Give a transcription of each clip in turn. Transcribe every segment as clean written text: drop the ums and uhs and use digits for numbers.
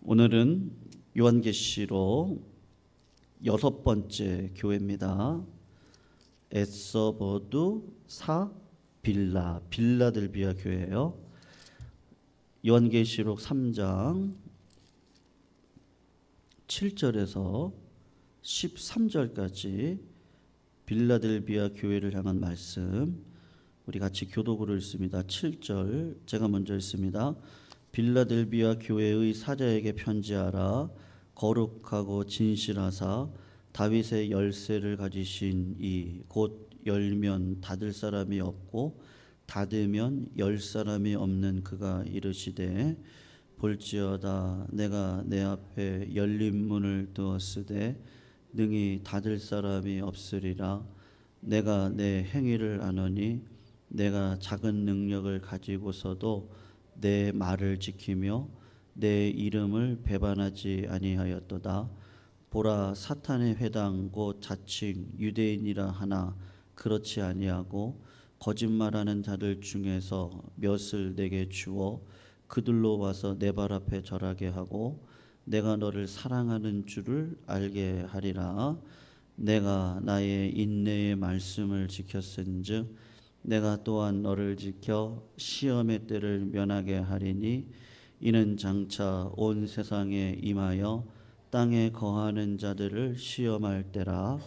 오늘은 요한계시록 6번째 교회입니다. 에서버두 사 빌라델비아 교회예요. 요한계시록 3장 7절에서 13절까지 빌라델비아 교회를 향한 말씀, 우리 같이 교독으로 읽습니다. 7절 제가 먼저 읽습니다. 빌라델비아 교회의 사자에게 편지하라. 거룩하고 진실하사 다윗의 열쇠를 가지신 이 곧 열면 닫을 사람이 없고 닫으면 열 사람이 없는 그가 이르시되, 볼지어다 내가 내 앞에 열린 문을 두었으되 능히 닫을 사람이 없으리라. 내가 내 행위를 아노니 내가 작은 능력을 가지고서도 내 말을 지키며 내 이름을 배반하지 아니하였도다. 보라, 사탄의 회당 곧 자칭 유대인이라 하나 그렇지 아니하고 거짓말하는 자들 중에서 몇을 내게 주어 그들로 와서 내 발 앞에 절하게 하고 내가 너를 사랑하는 줄을 알게 하리라. 내가 나의 인내의 말씀을 지켰은즉 내가 또한 너를 지켜 시험의 때를 면하게 하리니 이는 장차 온 세상에 임하여 땅에 거하는 자들을 시험할 때라.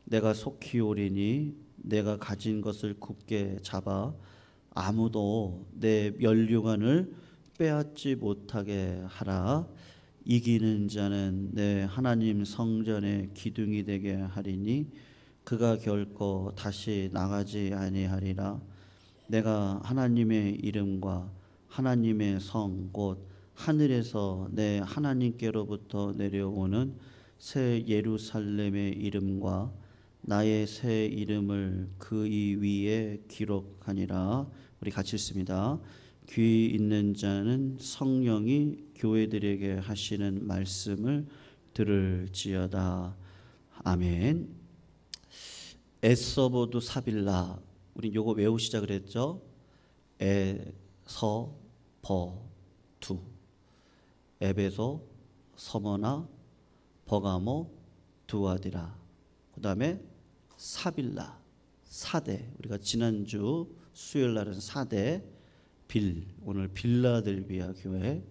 내가 속히 오리니 내가 가진 것을 굳게 잡아 아무도 내 멸류관을 빼앗지 못하게 하라. 이기는 자는 내 하나님 성전의 기둥이 되게 하리니 그가 결코 다시 나가지 아니하리라. 내가 하나님의 이름과 하나님의 성 곧 하늘에서 내 하나님께로부터 내려오는 새 예루살렘의 이름과 나의 새 이름을 그 이 위에 기록하니라. 우리 같이 읽습니다. 귀 있는 자는 성령이 교회들에게 하시는 말씀을 들을지어다. 아멘. 에서버두 사빌라, 우리 요거 외우시자 그랬죠? 에서 버두, 에베소, 서머나, 버가모, 두아디라. 그 다음에 사빌라, 사대. 우리가 지난주 수요일 날은 사대, 오늘 빌라델비아 교회,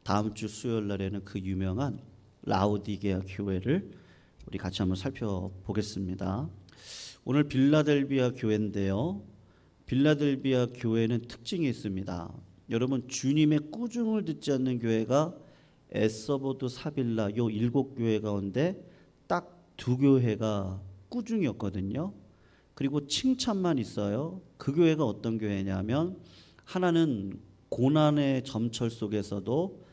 다음 주 수요일 날에는 그 유명한 라오디게아 교회를 우리 같이 한번 살펴보겠습니다. 오늘 빌라델비아 교회인데요, 빌라델비아 교회는 특징이 있습니다. 여러분, 주님의 꾸중을 듣지 않는 교회가 에서버두 사빌라 요 7교회 가운데 딱 2교회가 꾸중이었거든요. 그리고 칭찬만 있어요. 그 교회가 어떤 교회냐면, 하나는 고난의 점철 속에서도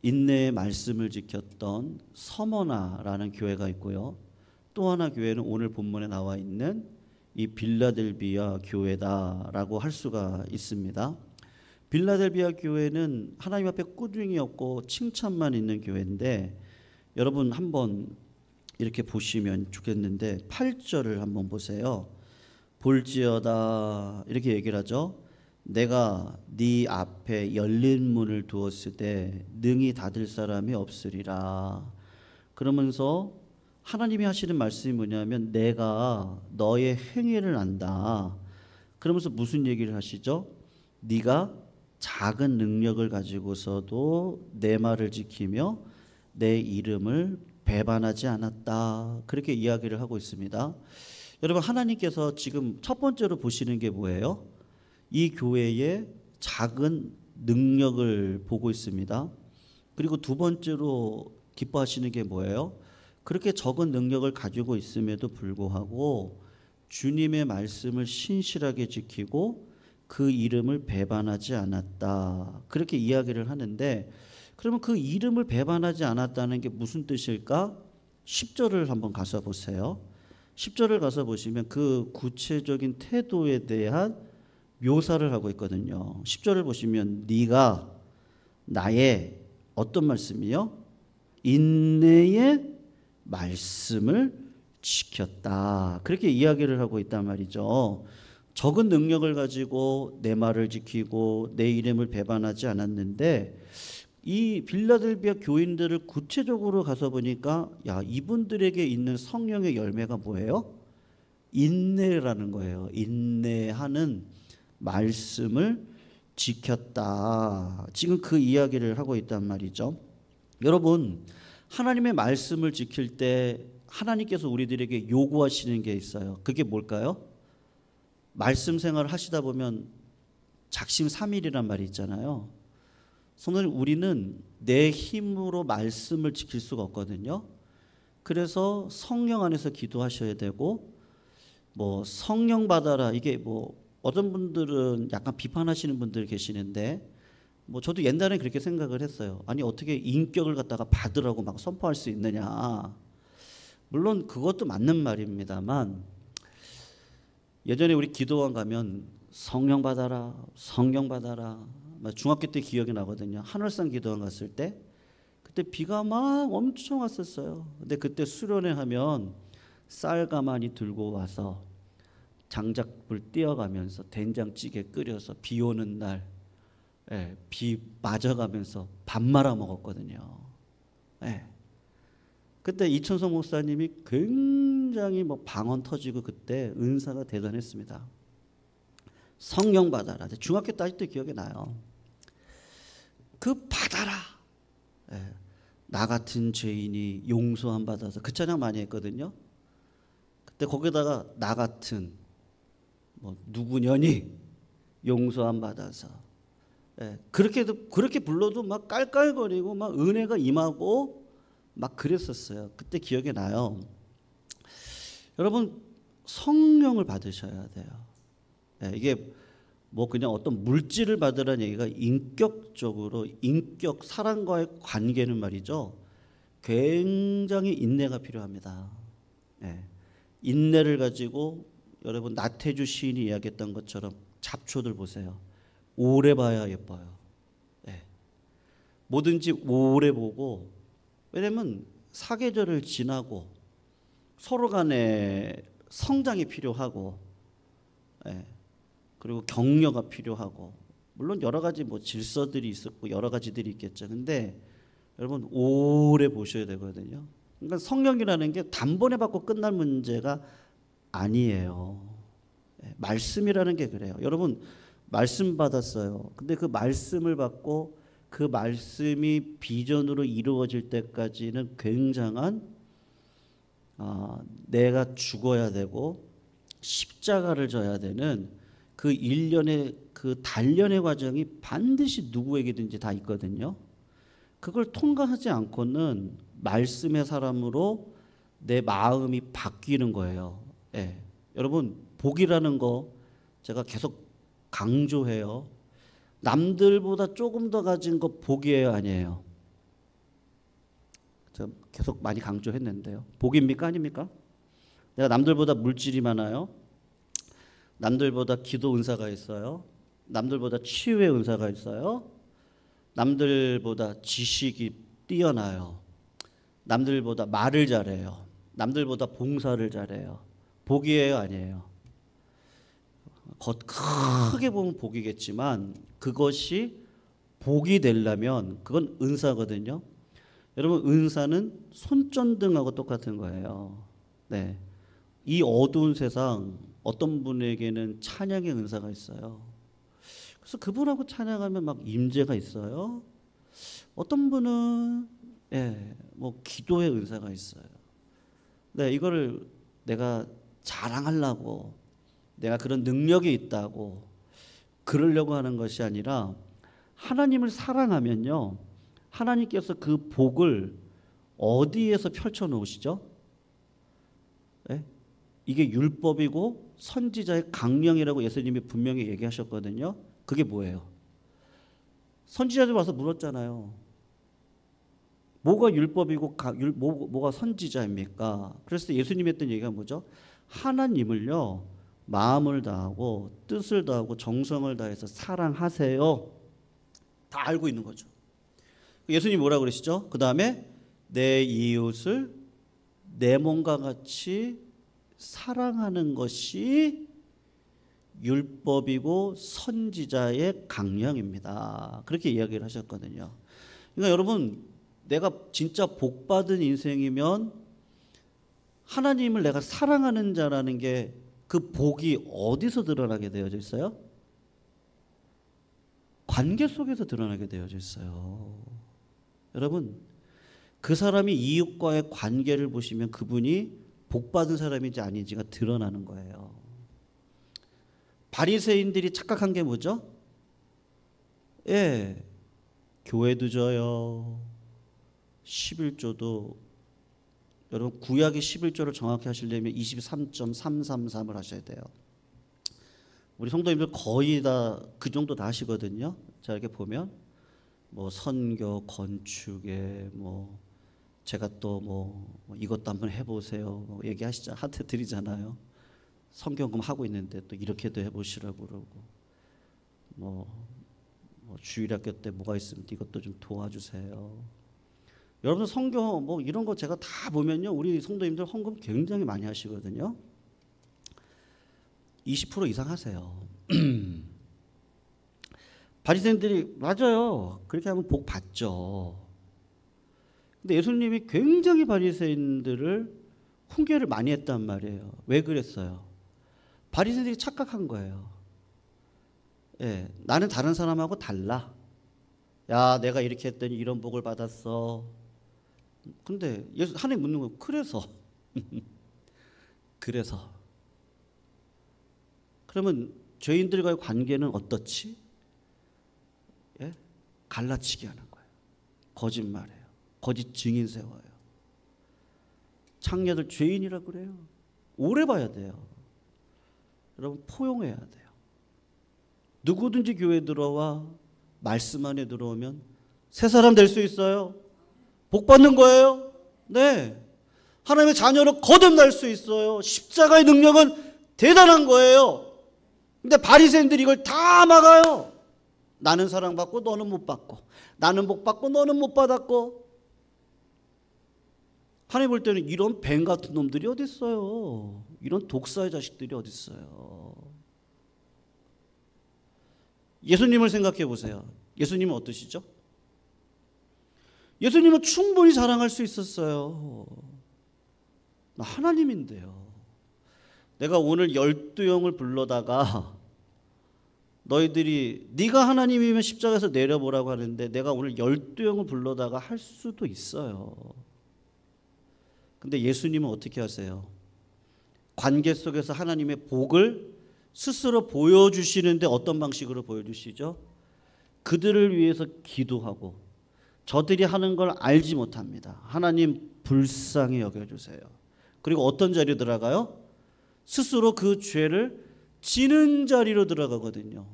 인내의 말씀을 지켰던 서머나라는 교회가 있고요. 또 하나 교회는 오늘 본문에 나와 있는 이 빌라델비아 교회다라고 할 수가 있습니다. 빌라델비아 교회는 하나님 앞에 꾸중이 없고 칭찬만 있는 교회인데, 여러분 한번 이렇게 보시면 좋겠는데 8절을 한번 보세요. 볼지어다 이렇게 얘기를 하죠. 내가 네 앞에 열린 문을 두었을 때 능히 닫을 사람이 없으리라. 그러면서 하나님이 하시는 말씀이 뭐냐면, 내가 너의 행위를 안다. 그러면서 무슨 얘기를 하시죠? 네가 작은 능력을 가지고서도 내 말을 지키며 내 이름을 배반하지 않았다. 그렇게 이야기를 하고 있습니다. 여러분, 하나님께서 지금 첫 번째로 보시는 게 뭐예요? 이 교회의 작은 능력을 보고 있습니다. 그리고 두 번째로 기뻐하시는 게 뭐예요? 그렇게 적은 능력을 가지고 있음에도 불구하고 주님의 말씀을 신실하게 지키고 그 이름을 배반하지 않았다. 그렇게 이야기를 하는데, 그러면 그 이름을 배반하지 않았다는 게 무슨 뜻일까? 10절을 한번 가서 보세요. 10절을 가서 보시면 그 구체적인 태도에 대한 묘사를 하고 있거든요. 10절을 보시면 네가 나의 어떤 말씀이요? 인내의 말씀을 지켰다. 그렇게 이야기를 하고 있단 말이죠. 적은 능력을 가지고 내 말을 지키고 내 이름을 배반하지 않았는데, 이 빌라델비아 교인들을 구체적으로 가서 보니까 야, 이분들에게 있는 성령의 열매가 뭐예요? 인내라는 거예요. 인내하는 말씀을 지켰다. 지금 그 이야기를 하고 있단 말이죠. 여러분, 하나님의 말씀을 지킬 때 하나님께서 우리들에게 요구하시는 게 있어요. 그게 뭘까요? 말씀 생활을 하시다 보면 작심삼일이란 말이 있잖아요. 성도님, 우리는 내 힘으로 말씀을 지킬 수가 없거든요. 그래서 성령 안에서 기도하셔야 되고, 뭐 성령 받아라, 이게 뭐 어떤 분들은 약간 비판하시는 분들 계시는데, 뭐 저도 옛날에 그렇게 생각을 했어요. 아니 어떻게 인격을 갖다가 받으라고 막 선포할 수 있느냐. 물론 그것도 맞는 말입니다만, 예전에 우리 기도원 가면 성령 받아라, 성령 받아라. 중학교 때 기억이 나거든요. 한월산 기도원 갔을 때 그때 비가 막 엄청 왔었어요. 근데 그때 수련회 하면 쌀 가마니 들고 와서 장작불 띄어가면서 된장찌개 끓여서 비 오는 날, 비 맞아가면서 밥 말아 먹었거든요. 그때 이천성 목사님이 굉장히 뭐 방언 터지고 그때 은사가 대단했습니다. 성령 받아라. 중학교 때 아직도 기억이 나요. 그 받아라. 나 같은 죄인이 용서함 받아서 그 찬양 많이 했거든요. 그때 거기다가 나 같은 뭐 누구냐니 용서함 받아서, 그렇게 불러도 막 깔깔거리고 막 은혜가 임하고 막 그랬었어요. 그때 기억이 나요. 여러분, 성령을 받으셔야 돼요. 이게 뭐 그냥 어떤 물질을 받으라는 얘기가 인격적으로, 인격 사람과의 관계는 말이죠, 굉장히 인내가 필요합니다. 인내를 가지고 여러분 나태주 시인이 이야기했던 것처럼 잡초들 보세요. 오래 봐야 예뻐요. 뭐든지 오래 보고, 왜냐면 사계절을 지나고 서로 간에 성장이 필요하고, 그리고 격려가 필요하고, 물론 여러 가지 뭐 질서들이 있었고 여러 가지들이 있겠죠. 근데 여러분 오래 보셔야 되거든요. 그러니까 성령이라는 게 단번에 받고 끝날 문제가 아니에요. 말씀이라는 게 그래요. 여러분 말씀 받았어요. 근데 그 말씀을 받고 그 말씀이 비전으로 이루어질 때까지는 굉장한 내가 죽어야 되고 십자가를 져야 되는 그 일련의 그 단련의 과정이 반드시 누구에게든지 다 있거든요. 그걸 통과하지 않고는 말씀의 사람으로 내 마음이 바뀌는 거예요. 여러분 복이라는 거 제가 계속 강조해요. 남들보다 조금 더 가진 거 복이에요, 아니에요? 제가 계속 많이 강조했는데요. 복입니까, 아닙니까? 내가 남들보다 물질이 많아요. 남들보다 기도 은사가 있어요. 남들보다 치유의 은사가 있어요. 남들보다 지식이 뛰어나요. 남들보다 말을 잘해요. 남들보다 봉사를 잘해요. 복이에요, 아니에요? 크게 보면 복이겠지만 그것이 복이 되려면 그건 은사거든요. 여러분 은사는 손전등하고 똑같은 거예요. 이 어두운 세상 어떤 분에게는 찬양의 은사가 있어요. 그래서 그분하고 찬양하면 막 임재가 있어요. 어떤 분은 뭐 기도의 은사가 있어요. 이거를 내가 자랑하려고, 내가 그런 능력이 있다고 그러려고 하는 것이 아니라, 하나님을 사랑하면요, 하나님께서 그 복을 어디에서 펼쳐 놓으시죠? 이게 율법이고 선지자의 강령이라고 예수님이 분명히 얘기하셨거든요. 그게 뭐예요? 선지자들 와서 물었잖아요. 뭐가 율법이고 뭐가 선지자입니까? 그래서 예수님이 했던 얘기가 뭐죠? 하나님을요, 마음을 다하고 뜻을 다하고 정성을 다해서 사랑하세요. 다 알고 있는 거죠. 예수님이 뭐라고 그러시죠? 그 다음에 내 이웃을 내 몸과 같이 사랑하는 것이 율법이고 선지자의 강령입니다. 그렇게 이야기를 하셨거든요. 그러니까 여러분, 내가 진짜 복 받은 인생이면 하나님을 내가 사랑하는 자라는 게 그 복이 어디서 드러나게 되어져 있어요? 관계 속에서 드러나게 되어져 있어요. 여러분, 그 사람이 이웃과의 관계를 보시면 그분이 복 받은 사람인지 아닌지가 드러나는 거예요. 바리새인들이 착각한 게 뭐죠? 예, 교회도 져요. 11조도, 여러분 구약의 11조를 정확히 하시려면 23.333을 하셔야 돼요. 우리 성도님들 거의 다 그 정도 다 하시거든요. 자, 이렇게 보면 뭐 선교, 건축에 뭐 제가 또 뭐 이것도 한번 해보세요 뭐 얘기하시자 한테 드리잖아요. 성경금 하고 있는데 또 이렇게도 해보시라고 그러고 뭐 주일학교 때 뭐가 있으면 이것도 좀 도와주세요. 여러분 성경 뭐 이런 거 제가 다 보면요, 우리 성도님들 헌금 굉장히 많이 하시거든요. 20% 이상 하세요. 바리새인들이 맞아요. 그렇게 하면 복 받죠. 근데 예수님이 굉장히 바리새인들을 훈계를 많이 했단 말이에요. 왜 그랬어요? 바리새인들이 착각한 거예요. 예, 나는 다른 사람하고 달라. 야, 내가 이렇게 했더니 이런 복을 받았어. 근데 하나님 묻는 거예요. 그래서 그래서 그러면 죄인들과의 관계는 어떻지? 예? 갈라치기 하는 거예요. 거짓말해요. 거짓 증인 세워요. 창녀들 죄인이라 그래요. 오래 봐야 돼요. 여러분 포용해야 돼요. 누구든지 교회 들어와 말씀 안에 들어오면 새 사람 될 수 있어요. 복 받는 거예요. 네. 하나님의 자녀로 거듭날 수 있어요. 십자가의 능력은 대단한 거예요. 근데 바리새인들이 이걸 다 막아요. 나는 사랑받고 너는 못 받고, 나는 복 받고 너는 못 받았고. 하나님 볼 때는 이런 뱀 같은 놈들이 어디 있어요? 이런 독사의 자식들이 어디 있어요? 예수님을 생각해 보세요. 예수님은 어떠시죠? 예수님은 충분히 자랑할 수 있었어요. 나 하나님인데요. 내가 오늘 12영을 불러다가 너희들이 네가 하나님이면 십자가에서 내려보라고 하는데 내가 오늘 12영을 불러다가 할 수도 있어요. 근데 예수님은 어떻게 하세요? 관계 속에서 하나님의 복을 스스로 보여주시는데 어떤 방식으로 보여주시죠? 그들을 위해서 기도하고 저들이 하는 걸 알지 못합니다. 하나님 불쌍히 여겨주세요. 그리고 어떤 자리로 들어가요? 스스로 그 죄를 지는 자리로 들어가거든요.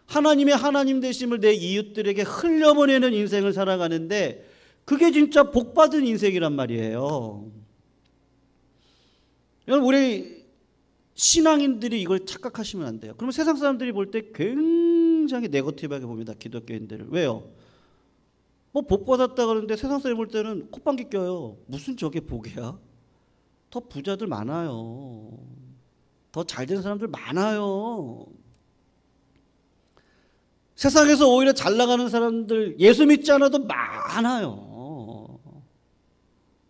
하나님의 하나님 되심을 내 이웃들에게 흘려보내는 인생을 살아가는데 그게 진짜 복받은 인생이란 말이에요. 여러분 우리 신앙인들이 이걸 착각하시면 안 돼요. 그러면 세상 사람들이 볼 때 굉장히 네거티브하게 봅니다. 기독교인들을. 왜요? 뭐 복 받았다 그러는데 세상 사람이 볼 때는 콧방귀 껴요. 무슨 저게 복이야? 더 부자들 많아요. 더 잘된 사람들 많아요. 세상에서 오히려 잘 나가는 사람들 예수 믿지 않아도 많아요.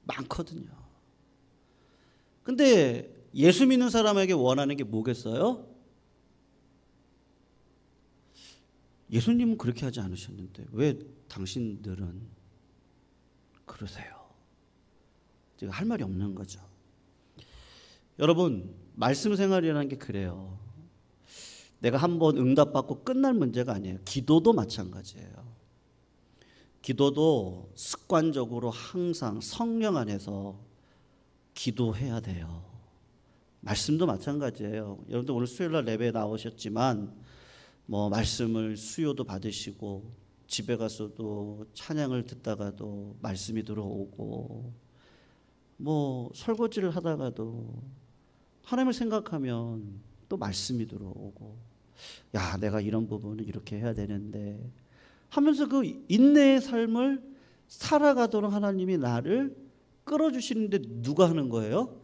많거든요. 근데 예수 믿는 사람에게 원하는 게 뭐겠어요? 예수님은 그렇게 하지 않으셨는데 왜 당신들은 그러세요? 제가 할 말이 없는 거죠. 여러분 말씀 생활이라는 게 그래요. 내가 한번 응답받고 끝날 문제가 아니에요. 기도도 마찬가지예요. 기도도 습관적으로 항상 성령 안에서 기도해야 돼요. 말씀도 마찬가지예요. 여러분들 오늘 수요일날 예배에 나오셨지만 뭐 말씀을 수요도 받으시고 집에 가서도 찬양을 듣다가도 말씀이 들어오고 뭐 설거지를 하다가도 하나님을 생각하면 또 말씀이 들어오고 야 내가 이런 부분은 이렇게 해야 되는데 하면서 그 인내의 삶을 살아가도록 하나님이 나를 끌어주시는데 누가 하는 거예요?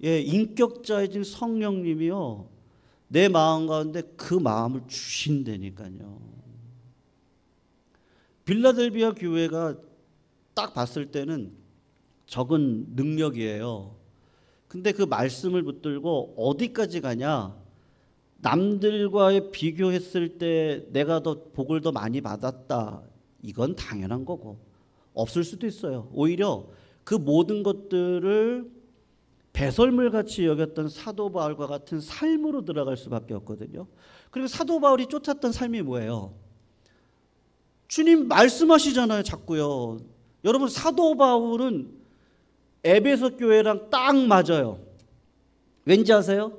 예, 인격자이신 성령님이요 내 마음 가운데 그 마음을 주신다니까요. 빌라델비아 교회가 딱 봤을 때는 적은 능력이에요. 근데 그 말씀을 붙들고 어디까지 가냐? 남들과의 비교했을 때 내가 더 복을 더 많이 받았다. 이건 당연한 거고 없을 수도 있어요. 오히려 그 모든 것들을 배설물 같이 여겼던 사도 바울과 같은 삶으로 들어갈 수밖에 없거든요. 그리고 사도 바울이 쫓았던 삶이 뭐예요? 주님 말씀하시잖아요, 자꾸요. 여러분, 사도 바울은 에베소 교회랑 딱 맞아요. 왠지 아세요?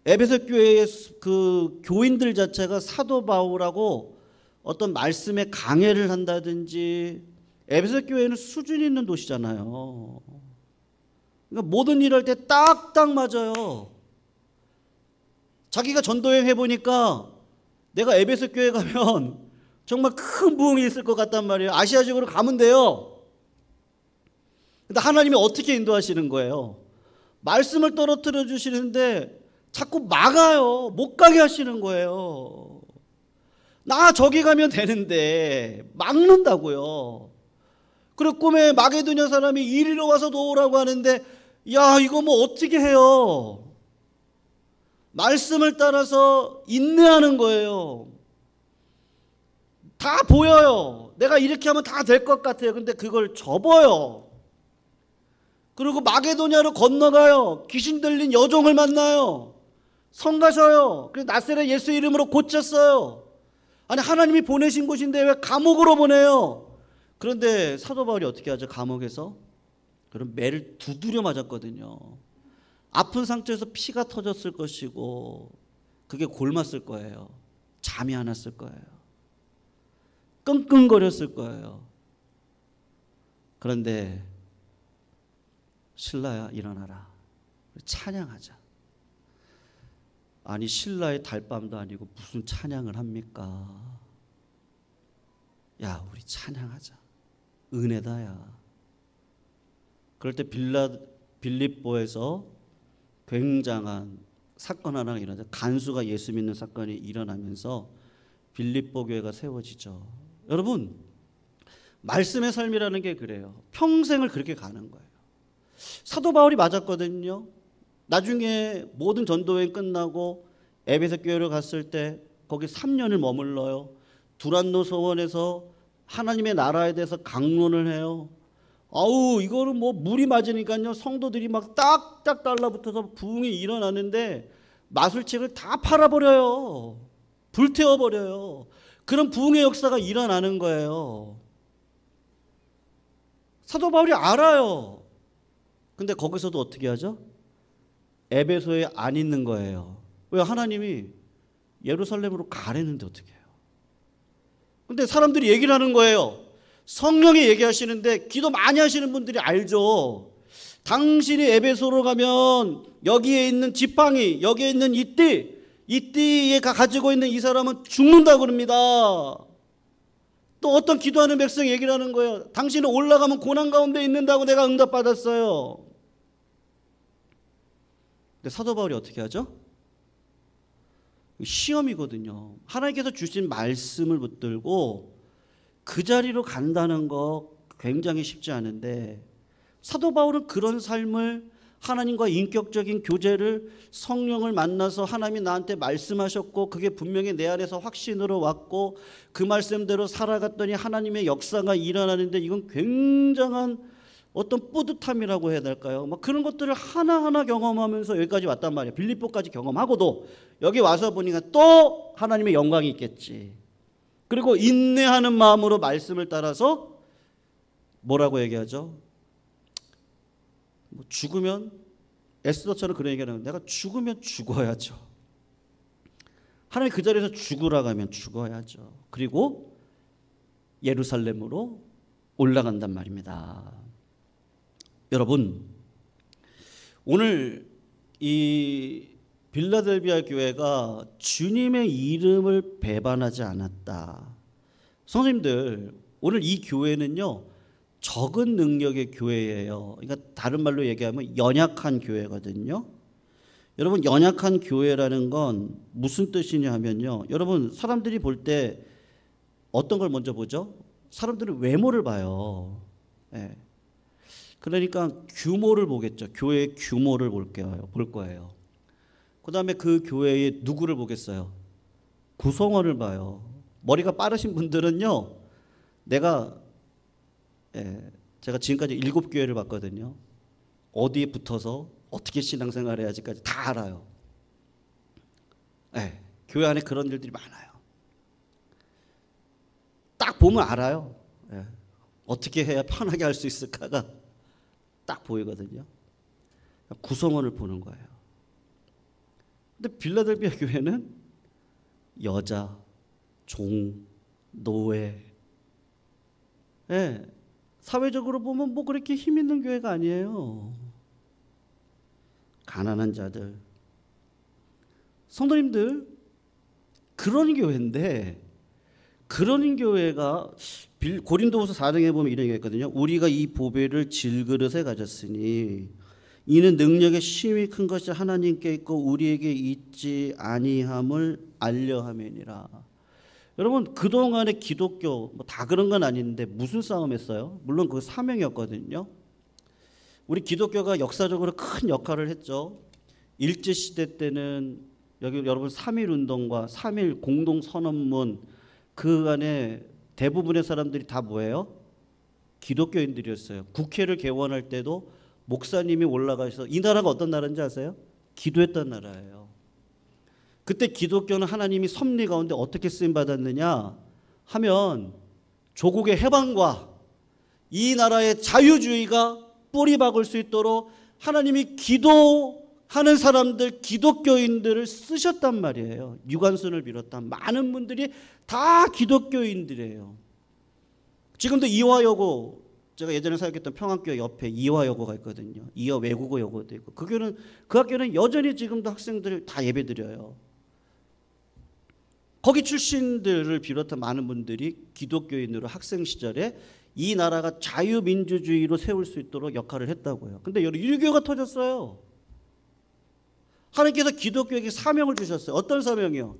에베소 교회의 그 교인들 자체가 사도 바울하고 어떤 말씀에 강해를 한다든지, 에베소 교회는 수준 있는 도시잖아요. 그러니까 모든 일 할 때 딱딱 맞아요. 자기가 전도여행 해보니까 내가 에베소 교회 가면 정말 큰 부흥이 있을 것 같단 말이에요. 아시아 지역으로 가면 돼요. 근데 하나님이 어떻게 인도하시는 거예요? 말씀을 떨어뜨려 주시는데 자꾸 막아요. 못 가게 하시는 거예요. 나 저기 가면 되는데 막는다고요. 그리고 꿈에 마게도냐 사람이 이리로 와서 도우라고 하는데, 야, 이거 뭐 어떻게 해요? 말씀을 따라서 인내하는 거예요. 다 보여요. 내가 이렇게 하면 다 될 것 같아요. 근데 그걸 접어요. 그리고 마게도냐로 건너가요. 귀신 들린 여종을 만나요. 성 가셔요. 그래서 나사렛 예수 이름으로 고쳤어요. 아니, 하나님이 보내신 곳인데 왜 감옥으로 보내요? 그런데 사도 바울이 어떻게 하죠? 감옥에서 그럼 매를 두드려 맞았거든요. 아픈 상처에서 피가 터졌을 것이고 그게 골맞을 거예요. 잠이 안 왔을 거예요. 끙끙거렸을 거예요. 그런데 신라야 일어나라, 찬양하자. 아니, 신라의 달밤도 아니고 무슨 찬양을 합니까? 야, 우리 찬양하자. 은혜다야. 그럴 때 빌립보에서 굉장한 사건 하나가 일어나죠. 간수가 예수 믿는 사건이 일어나면서 빌립보 교회가 세워지죠. 여러분, 말씀의 삶이라는 게 그래요. 평생을 그렇게 가는 거예요. 사도 바울이 맞았거든요. 나중에 모든 전도여행 끝나고 에베소 교회로 갔을 때 거기 3년을 머물러요. 두란노 서원에서 하나님의 나라에 대해서 강론을 해요. 아우, 이거는 뭐 물이 맞으니까요, 성도들이 막 딱딱 달라붙어서 부흥이 일어나는데 마술책을 다 팔아버려요. 불태워버려요. 그런 부흥의 역사가 일어나는 거예요. 사도 바울이 알아요. 근데 거기서도 어떻게 하죠? 에베소에 안 있는 거예요. 왜? 하나님이 예루살렘으로 가라는데 어떻게 해요? 근데 사람들이 얘기를 하는 거예요. 성령이 얘기하시는데, 기도 많이 하시는 분들이 알죠. 당신이 에베소로 가면 여기에 있는 지팡이, 여기에 있는 이 띠에 가지고 있는 이 사람은 죽는다고 그럽니다. 또 어떤 기도하는 백성이 얘기를 하는 거예요. 당신은 올라가면 고난 가운데 있는다고 내가 응답받았어요. 근데 사도 바울이 어떻게 하죠? 시험이거든요. 하나님께서 주신 말씀을 붙들고 그 자리로 간다는 거 굉장히 쉽지 않은데, 사도 바울은 그런 삶을, 하나님과 인격적인 교제를, 성령을 만나서 하나님이 나한테 말씀하셨고 그게 분명히 내 안에서 확신으로 왔고 그 말씀대로 살아갔더니 하나님의 역사가 일어나는데, 이건 굉장한 어떤 뿌듯함이라고 해야 될까요? 막 그런 것들을 하나하나 경험하면서 여기까지 왔단 말이에요. 빌립보까지 경험하고도 여기 와서 보니까 또 하나님의 영광이 있겠지. 그리고 인내하는 마음으로 말씀을 따라서 뭐라고 얘기하죠? 뭐 죽으면, 에스더처럼 그런 얘기하는, 내가 죽으면 죽어야죠. 하나님 그 자리에서 죽으라고 하면 죽어야죠. 그리고 예루살렘으로 올라간단 말입니다. 여러분, 오늘 이 빌라델비아 교회가 주님의 이름을 배반하지 않았다. 선생님들, 오늘 이 교회는요, 적은 능력의 교회예요. 그러니까 다른 말로 얘기하면 연약한 교회거든요. 여러분, 연약한 교회라는 건 무슨 뜻이냐 하면요, 여러분, 사람들이 볼 때 어떤 걸 먼저 보죠? 사람들은 외모를 봐요. 예. 그러니까 규모를 보겠죠. 교회의 규모를 볼 거예요. 그 다음에 그 교회의 누구를 보겠어요? 구성원을 봐요. 머리가 빠르신 분들은요, 제가 지금까지 7교회를 봤거든요. 어디에 붙어서 어떻게 신앙생활 해야지까지 다 알아요. 네, 교회 안에 그런 일들이 많아요. 딱 보면 알아요. 네, 어떻게 해야 편하게 할 수 있을까가 딱 보이거든요. 구성원을 보는 거예요. 근데 빌라델비아 교회는 여자, 종, 노예, 네, 사회적으로 보면 뭐 그렇게 힘 있는 교회가 아니에요. 가난한 자들. 성도님들, 그런 교회인데, 그런 교회가 고린도후서 4장에 보면 이런 게 있거든요. 우리가 이 보배를 질그릇에 가졌으니 이는 능력의 힘이 큰 것이 하나님께 있고 우리에게 있지 아니함을 알려함이니라. 여러분, 그동안의 기독교 뭐 다 그런 건 아닌데 무슨 싸움했어요? 물론 그 사명이었거든요. 우리 기독교가 역사적으로 큰 역할을 했죠. 일제시대 때는 여기 여러분 3.1운동과 3.1 공동선언문, 그 안에 대부분의 사람들이 다 뭐예요? 기독교인들이었어요. 국회를 개원할 때도 목사님이 올라가서, 이 나라가 어떤 나라인지 아세요? 기도했던 나라예요. 그때 기독교는 하나님이 섭리 가운데 어떻게 쓰임받았느냐 하면 조국의 해방과 이 나라의 자유주의가 뿌리 박을 수 있도록 하나님이 기도하는 사람들, 기독교인들을 쓰셨단 말이에요. 유관순을 비롯한 많은 분들이 다 기독교인들이에요. 지금도 이화여고, 제가 예전에 사역했던 평안교회 옆에 이화여고가 있거든요. 이화 외국어 여고도 있고, 그 학교는 여전히 지금도 학생들 다 예배드려요. 거기 출신들을 비롯한 많은 분들이 기독교인으로 학생 시절에 이 나라가 자유민주주의로 세울 수 있도록 역할을 했다고요. 근데 유교가 터졌어요. 하나님께서 기독교에게 사명을 주셨어요. 어떤 사명이요?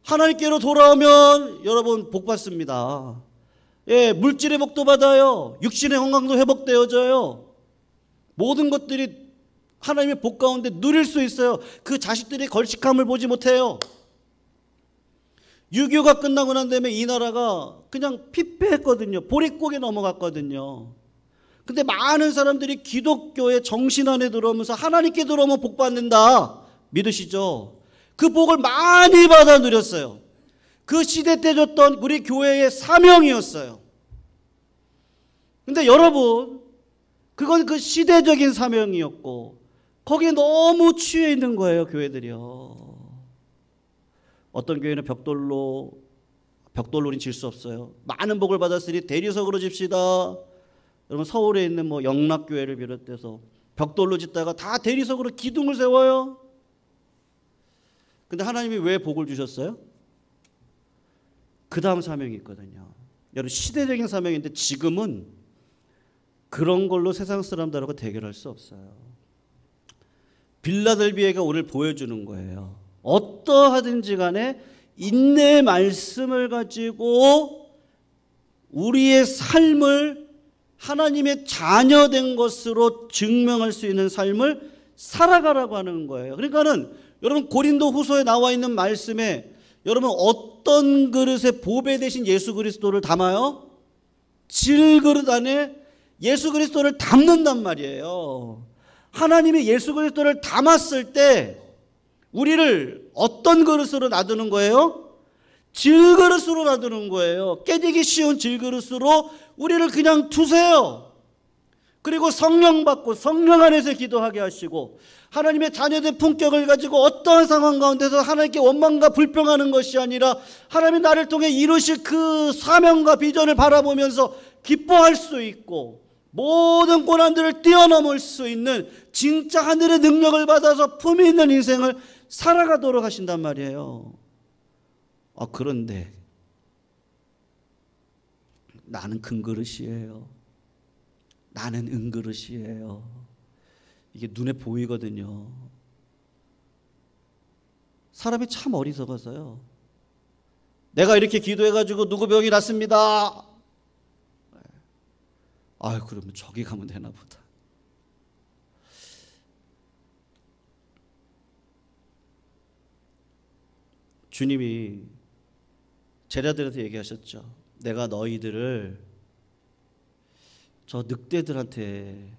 하나님께로 돌아오면 여러분 복 받습니다. 예, 물질의 복도 받아요. 육신의 건강도 회복되어져요. 모든 것들이 하나님의 복 가운데 누릴 수 있어요. 그 자식들이 걸식함을 보지 못해요. 유교가 끝나고 난 다음에 이 나라가 그냥 피폐했거든요. 보릿고개 넘어갔거든요. 근데 많은 사람들이 기독교의 정신 안에 들어오면서 하나님께 들어오면 복 받는다 믿으시죠? 그 복을 많이 받아 누렸어요. 그 시대 때 줬던 우리 교회의 사명이었어요. 근데 여러분, 그건 그 시대적인 사명이었고 거기에 너무 취해 있는 거예요, 교회들이요. 어떤 교회는 벽돌로는 질 수 없어요. 많은 복을 받았으니 대리석으로 집시다. 여러분, 서울에 있는 뭐 영락교회를 비롯해서 벽돌로 짓다가 다 대리석으로 기둥을 세워요. 근데 하나님이 왜 복을 주셨어요? 그 다음 사명이 있거든요. 여러분, 시대적인 사명인데 지금은 그런 걸로 세상 사람들하고 대결할 수 없어요. 빌라델비아가 오늘 보여주는 거예요. 어떠하든지 간에 인내의 말씀을 가지고 우리의 삶을 하나님의 자녀된 것으로 증명할 수 있는 삶을 살아가라고 하는 거예요. 그러니까는 여러분, 고린도 후서에 나와 있는 말씀에 여러분 어떤 그릇에 보배 대신 예수 그리스도를 담아요? 질그릇 안에 예수 그리스도를 담는단 말이에요. 하나님이 예수 그리스도를 담았을 때 우리를 어떤 그릇으로 놔두는 거예요? 질그릇으로 놔두는 거예요. 깨지기 쉬운 질그릇으로 우리를 그냥 두세요. 그리고 성령 받고 성령 안에서 기도하게 하시고 하나님의 자녀된 품격을 가지고 어떠한 상황 가운데서 하나님께 원망과 불평하는 것이 아니라 하나님이 나를 통해 이루실 그 사명과 비전을 바라보면서 기뻐할 수 있고 모든 고난들을 뛰어넘을 수 있는 진짜 하늘의 능력을 받아서 품이 있는 인생을 살아가도록 하신단 말이에요. 그런데 나는 큰 그릇이에요. 나는 은그릇이에요. 이게 눈에 보이거든요. 사람이 참 어리석어서요. 내가 이렇게 기도해가지고 누구 병이 났습니다. 아유, 그러면 저기 가면 되나 보다. 주님이 제자들한테 얘기하셨죠. 내가 너희들을 저 늑대들한테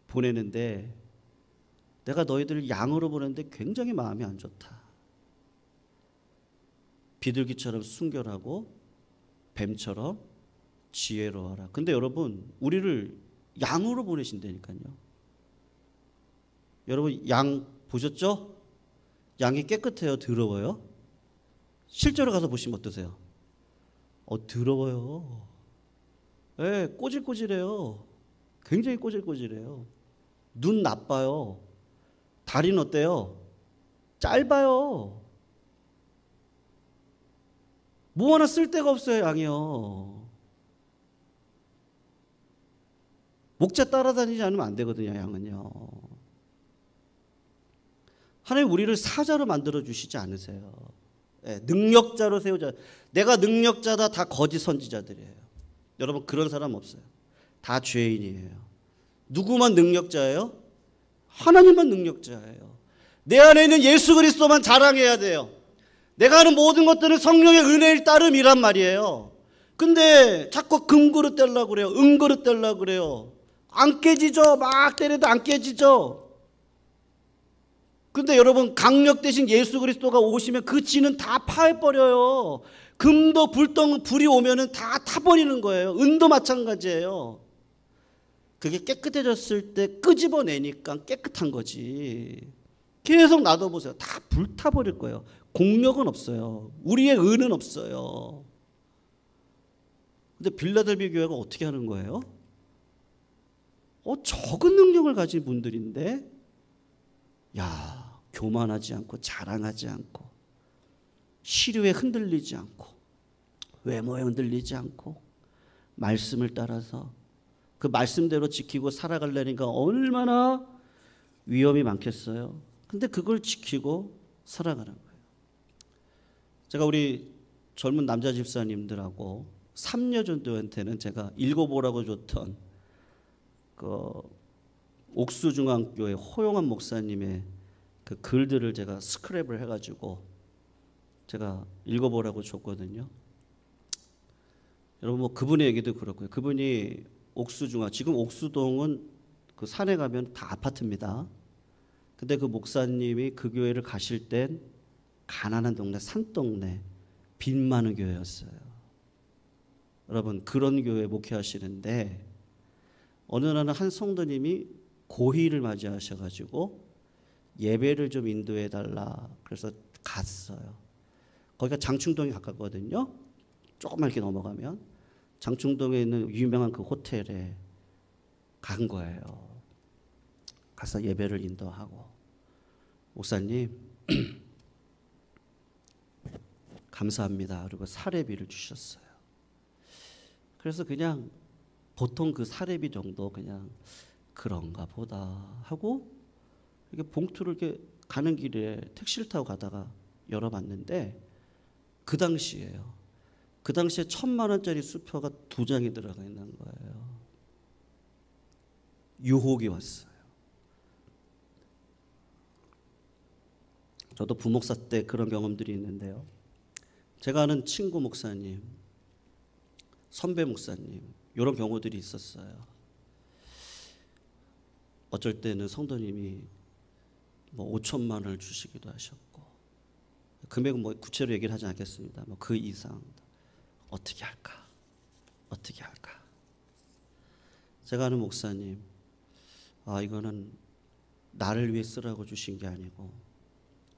보내는데 내가 너희들을 양으로 보내는데 굉장히 마음이 안 좋다. 비둘기처럼 순결하고 뱀처럼 지혜로워라. 근데 여러분, 우리를 양으로 보내신다니까요. 여러분, 양 보셨죠? 양이 깨끗해요? 더러워요? 실제로 가서 보시면 어떠세요? 더러워요. 네, 꼬질꼬질해요. 굉장히 꼬질꼬질해요. 눈 나빠요. 다리는 어때요? 짧아요. 뭐 하나 쓸 데가 없어요, 양이요. 목자 따라다니지 않으면 안 되거든요, 양은요. 하나님 우리를 사자로 만들어 주시지 않으세요. 네, 능력자로 세우자. 내가 능력자다. 다 거짓 선지자들이에요. 여러분, 그런 사람 없어요. 다 죄인이에요. 누구만 능력자예요? 하나님만 능력자예요. 내 안에 있는 예수 그리스도만 자랑해야 돼요. 내가 하는 모든 것들은 성령의 은혜를 따름이란 말이에요. 근데 자꾸 금그릇 떼려고 그래요. 은그릇 떼려고 그래요. 안 깨지죠. 막 때려도 안 깨지죠. 근데 여러분, 강력 대신 예수 그리스도가 오시면 그 진은 다 파해버려요. 금도 불이 오면은 다 타버리는 거예요. 은도 마찬가지예요. 그게 깨끗해졌을 때 끄집어내니까 깨끗한 거지. 계속 놔둬보세요. 다 불타버릴 거예요. 공력은 없어요. 우리의 은은 없어요. 근데 빌라델비 교회가 어떻게 하는 거예요? 적은 능력을 가진 분들인데, 야, 교만하지 않고 자랑하지 않고 시류에 흔들리지 않고 외모에 흔들리지 않고 말씀을 따라서 그 말씀대로 지키고 살아가려니까 얼마나 위험이 많겠어요. 근데 그걸 지키고 살아가는 거예요. 제가 우리 젊은 남자 집사님들하고 삼여전도한테는 제가 읽어보라고 줬던 그 옥수중앙교회 호용한 목사님의 그 글들을 제가 스크랩을 해가지고 제가 읽어보라고 줬거든요. 여러분, 뭐 그분의 얘기도 그렇고요. 그분이 옥수중앙, 지금 옥수동은 그 산에 가면 다 아파트입니다. 근데 그 목사님이 그 교회를 가실 땐 가난한 동네, 산동네, 빚 많은 교회였어요. 여러분, 그런 교회 목회하시는데 어느 날은 한 성도님이 고희를 맞이하셔가지고 예배를 좀 인도해 달라. 그래서 갔어요. 거기가 장충동에 가깝거든요. 조금만 이렇게 넘어가면 장충동에 있는 유명한 그 호텔에 간 거예요. 가서 예배를 인도하고, 목사님 감사합니다. 그리고 사례비를 주셨어요. 그래서 그냥 보통 그 사례비 정도 그냥 그런가 보다 하고 이렇게 봉투를 이렇게 가는 길에 택시를 타고 가다가 열어봤는데 그 당시에요. 그 당시에 1,000만 원짜리 수표가 2장이 들어가 있는 거예요. 유혹이 왔어요. 저도 부목사 때 그런 경험들이 있는데요. 제가 아는 친구 목사님, 선배 목사님, 이런 경우들이 있었어요. 어쩔 때는 성도님이 뭐 5천만 원을 주시기도 하셨고, 금액은 뭐 구체로 얘기를 하지 않겠습니다. 뭐 그 이상 어떻게 할까? 어떻게 할까? 제가 아는 목사님, 이거는 나를 위해 쓰라고 주신 게 아니고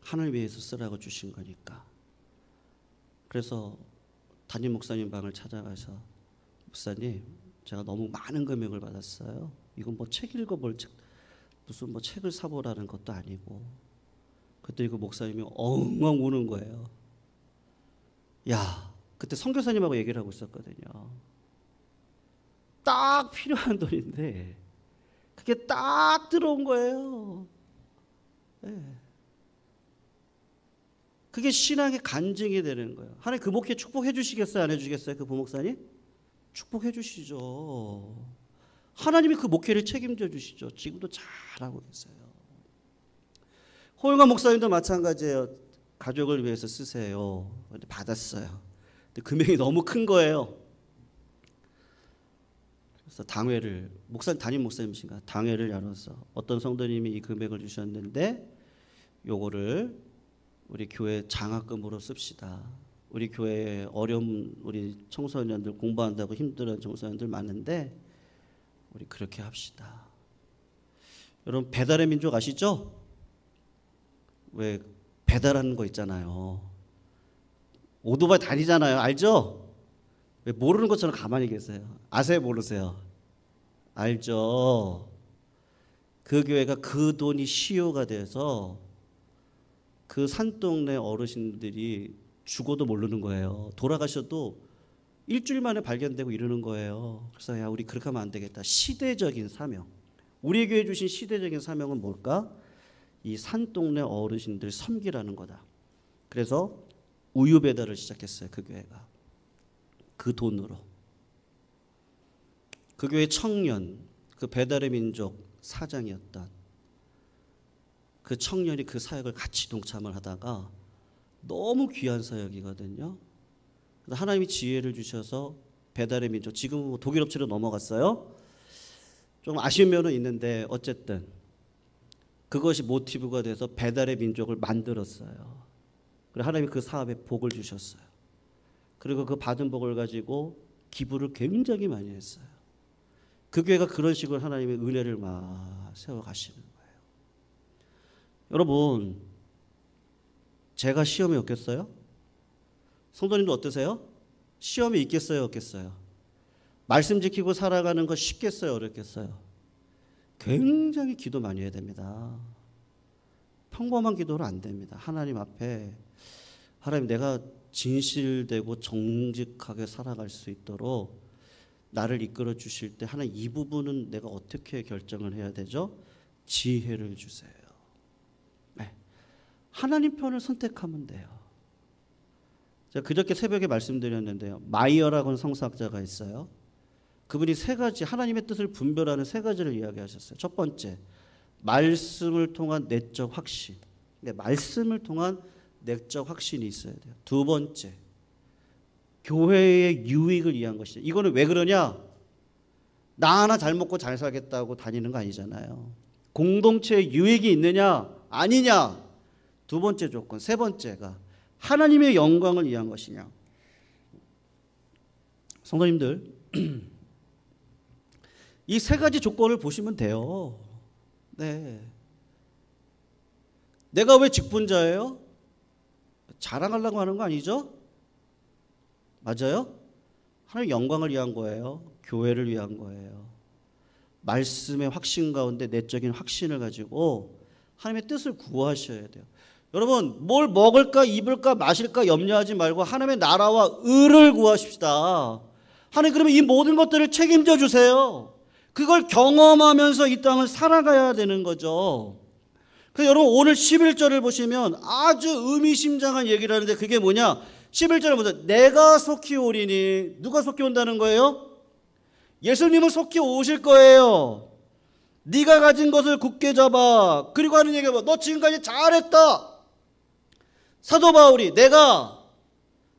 하늘 위해서 쓰라고 주신 거니까. 그래서 담임 목사님 방을 찾아가서, 목사님, 제가 너무 많은 금액을 받았어요. 이건 뭐 책 읽어볼 무슨 뭐 책을 사보라는 것도 아니고. 그때 그 목사님이 엉엉 우는 거예요. 야, 그때 선교사님하고 얘기를 하고 있었거든요. 딱 필요한 돈인데 그게 딱 들어온 거예요. 네. 그게 신앙의 간증이 되는 거예요. 하나님 그 목회 축복해 주시겠어요? 안 해주시겠어요? 그 부목사님? 축복해 주시죠. 하나님이 그 목회를 책임져 주시죠. 지금도 잘하고 계세요. 호영관 목사님도 마찬가지예요. 가족을 위해서 쓰세요. 근데 받았어요. 근데 금액이 너무 큰 거예요. 그래서 당회를, 담임 목사님이신가? 당회를 열어서 어떤 성도님이 이 금액을 주셨는데 요거를 우리 교회 장학금으로 씁시다. 우리 교회에 어려운 우리 청소년들, 공부한다고 힘들어하는 청소년들 많은데 우리 그렇게 합시다. 여러분 배달의 민족 아시죠? 왜 배달하는 거 있잖아요. 오토바이 다니잖아요. 알죠? 왜 모르는 것처럼 가만히 계세요. 아세요? 모르세요? 알죠? 그 교회가 그 돈이 시효가 돼서 그 산동네 어르신들이 죽어도 모르는 거예요. 돌아가셔도 일주일 만에 발견되고 이러는 거예요. 그래서 야, 우리 그렇게 하면 안 되겠다. 시대적인 사명. 우리 교회 주신 시대적인 사명은 뭘까? 이 산동네 어르신들 섬기라는 거다. 그래서 우유 배달을 시작했어요. 그 교회가. 그 돈으로. 그 교회 청년, 그 배달의 민족 사장이었던 그 청년이 그 사역을 같이 동참을 하다가 너무 귀한 사역이거든요. 하나님이 지혜를 주셔서 배달의 민족, 지금은 뭐 독일 업체로 넘어갔어요. 좀 아쉬운 면은 있는데 어쨌든 그것이 모티브가 돼서 배달의 민족을 만들었어요. 그리고 하나님이 그 사업에 복을 주셨어요. 그리고 그 받은 복을 가지고 기부를 굉장히 많이 했어요. 그 교회가 그런 식으로 하나님의 은혜를 막 세워가시는 거예요. 여러분, 제가 시험이 없겠어요? 성도님도 어떠세요? 시험이 있겠어요? 없겠어요? 말씀 지키고 살아가는 거 쉽겠어요? 어렵겠어요? 굉장히 기도 많이 해야 됩니다. 평범한 기도로 안 됩니다. 하나님 앞에 하나님 내가 진실되고 정직하게 살아갈 수 있도록 나를 이끌어 주실 때 하나님 이 부분은 내가 어떻게 결정을 해야 되죠? 지혜를 주세요. 네. 하나님 편을 선택하면 돼요. 제가 그저께 새벽에 말씀드렸는데요. 마이어라고 하는 성서학자가 있어요. 그분이 세 가지 하나님의 뜻을 분별하는 세 가지를 이야기하셨어요. 첫 번째, 말씀을 통한 내적 확신. 네, 말씀을 통한 내적 확신이 있어야 돼요. 두 번째, 교회의 유익을 위한 것이죠. 이거는 왜 그러냐? 나 하나 잘 먹고 잘 살겠다고 다니는 거 아니잖아요. 공동체의 유익이 있느냐 아니냐. 두 번째 조건. 세 번째가 하나님의 영광을 위한 것이냐. 성도님들 이 세 가지 조건을 보시면 돼요. 네. 내가 왜 직분자예요? 자랑하려고 하는 거 아니죠? 맞아요? 하나님의 영광을 위한 거예요. 교회를 위한 거예요. 말씀의 확신 가운데 내적인 확신을 가지고 하나님의 뜻을 구하셔야 돼요. 여러분 뭘 먹을까 입을까 마실까 염려하지 말고 하나님의 나라와 의를 구하십시다. 하나님 그러면 이 모든 것들을 책임져 주세요. 그걸 경험하면서 이 땅을 살아가야 되는 거죠. 그래서 여러분 오늘 11절을 보시면 아주 의미심장한 얘기를 하는데 그게 뭐냐? 11절을 보세요. 내가 속히 오리니. 누가 속히 온다는 거예요? 예수님은 속히 오실 거예요. 네가 가진 것을 굳게 잡아. 그리고 하는 얘기가 뭐, 너 지금까지 잘했다. 사도 바울이 내가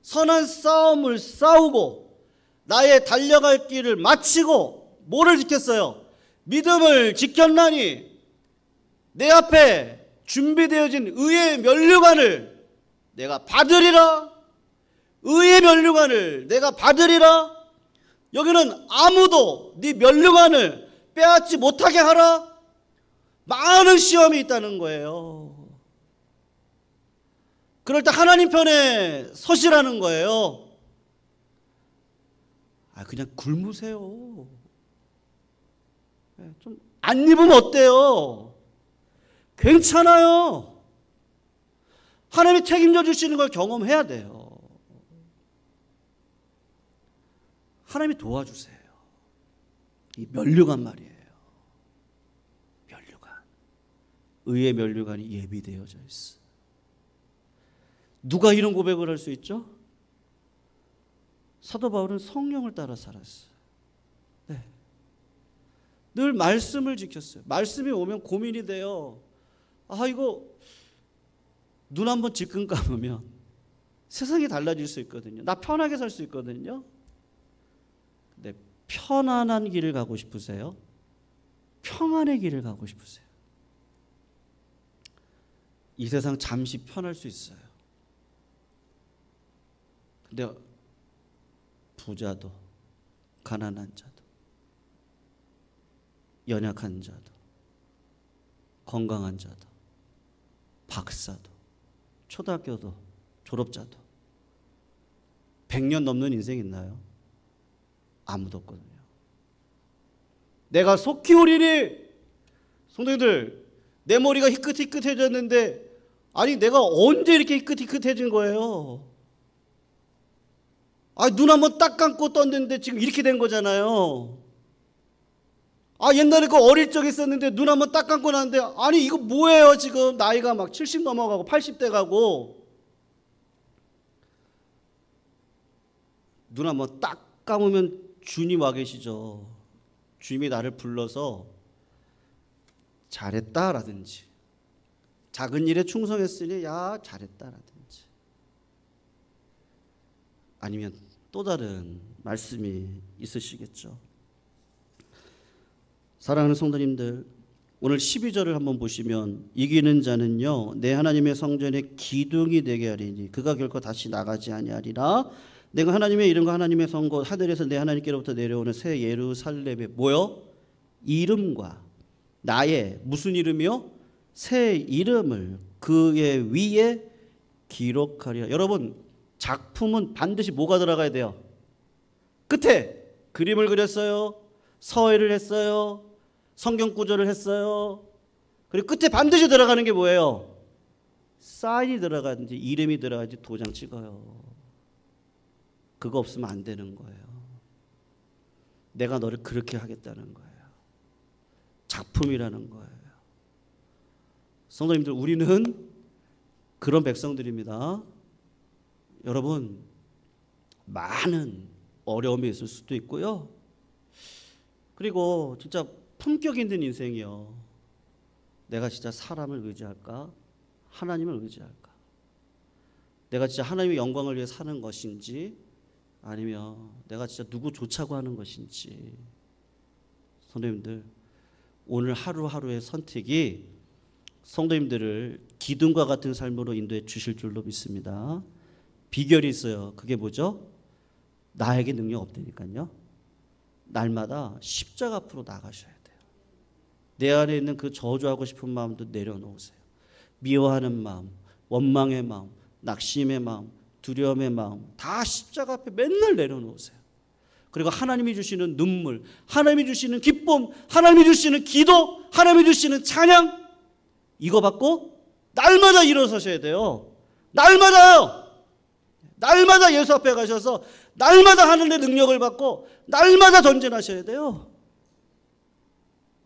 선한 싸움을 싸우고 나의 달려갈 길을 마치고 뭐를 지켰어요? 믿음을 지켰나니 내 앞에 준비되어진 의의 면류관을 내가 받으리라. 의의 면류관을 내가 받으리라. 여기는 아무도 네 면류관을 빼앗지 못하게 하라. 많은 시험이 있다는 거예요. 그럴 때 하나님 편에 서시라는 거예요. 그냥 굶으세요. 좀 안 입으면 어때요? 괜찮아요. 하나님이 책임져 주시는 걸 경험해야 돼요. 하나님이 도와주세요. 이 면류관 말이에요. 면류관. 의의 면류관이 예비되어져 있어. 누가 이런 고백을 할 수 있죠? 사도 바울은 성령을 따라 살았어요. 네. 늘 말씀을 지켰어요. 말씀이 오면 고민이 돼요. 이거 눈 한번 질끈 감으면 세상이 달라질 수 있거든요. 나 편하게 살 수 있거든요. 근데 편안한 길을 가고 싶으세요? 평안의 길을 가고 싶으세요? 이 세상 잠시 편할 수 있어요. 근데 부자도 가난한 자도 연약한 자도 건강한 자도 박사도 초등학교도 졸업자도 100년 넘는 인생 있나요? 아무도 없거든요. 내가 속히 오리니, 성도님들, 내 머리가 희끗희끗해졌는데 아니 내가 언제 이렇게 희끗희끗해진 거예요? 눈 한번 딱 감고 떴는데 지금 이렇게 된 거잖아요. 옛날에 그 어릴 적에 있었는데 눈 한번 딱 감고 났는데 아니 이거 뭐예요? 지금 나이가 막 70 넘어가고 80대 가고. 눈 한번 딱 감으면 주님 와 계시죠. 주님이 나를 불러서 잘했다라든지, 작은 일에 충성했으니 야 잘했다라든지, 아니면 또 다른 말씀이 있으시겠죠. 사랑하는 성도님들, 오늘 12절을 한번 보시면 이기는 자는요 내 하나님의 성전에 기둥이 되게 하리니 그가 결코 다시 나가지 아니하리라. 내가 하나님의 이름과 하나님의 성곳 하늘에서 내 하나님께로부터 내려오는 새 예루살렘의 뭐요? 이름과 나의 무슨 이름이요? 새 이름을 그의 위에 기록하리라. 여러분, 작품은 반드시 뭐가 들어가야 돼요? 끝에 그림을 그렸어요, 서예를 했어요, 성경 구절을 했어요. 그리고 끝에 반드시 들어가는 게 뭐예요? 사인이 들어가든지 이름이 들어가든지 도장 찍어요. 그거 없으면 안 되는 거예요. 내가 너를 그렇게 하겠다는 거예요. 작품이라는 거예요. 성도님들, 우리는 그런 백성들입니다. 여러분, 많은 어려움이 있을 수도 있고요. 그리고 진짜 품격 있는 인생이요. 내가 진짜 사람을 의지할까? 하나님을 의지할까? 내가 진짜 하나님의 영광을 위해 사는 것인지, 아니면 내가 진짜 누구 좋자고 하는 것인지. 성도님들, 오늘 하루하루의 선택이 성도님들을 기둥과 같은 삶으로 인도해 주실 줄로 믿습니다. 비결이 있어요. 그게 뭐죠? 나에게 능력 없다니까요. 날마다 십자가 앞으로 나가셔야 돼요. 내 안에 있는 그 저주하고 싶은 마음도 내려놓으세요. 미워하는 마음, 원망의 마음, 낙심의 마음, 두려움의 마음 다 십자가 앞에 맨날 내려놓으세요. 그리고 하나님이 주시는 눈물, 하나님이 주시는 기쁨, 하나님이 주시는 기도, 하나님이 주시는 찬양, 이거 받고 날마다 일어서셔야 돼요. 날마다요. 날마다 예수 앞에 가셔서 날마다 하늘의 능력을 받고 날마다 전진하셔야 돼요.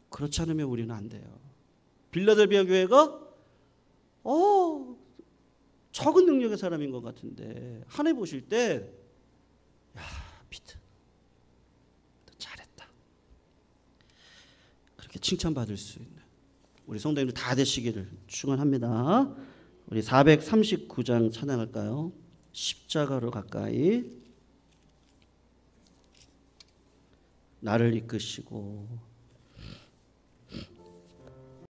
그렇지 않으면 우리는 안 돼요. 빌라델비아 교회가 적은 능력의 사람인 것 같은데 하나님 보실 때 야, 피트 잘했다, 그렇게 칭찬받을 수 있는 우리 성도님들 다 되시기를 축원합니다. 우리 439장 찬양할까요? 십자가로 가까이 나를 이끄시고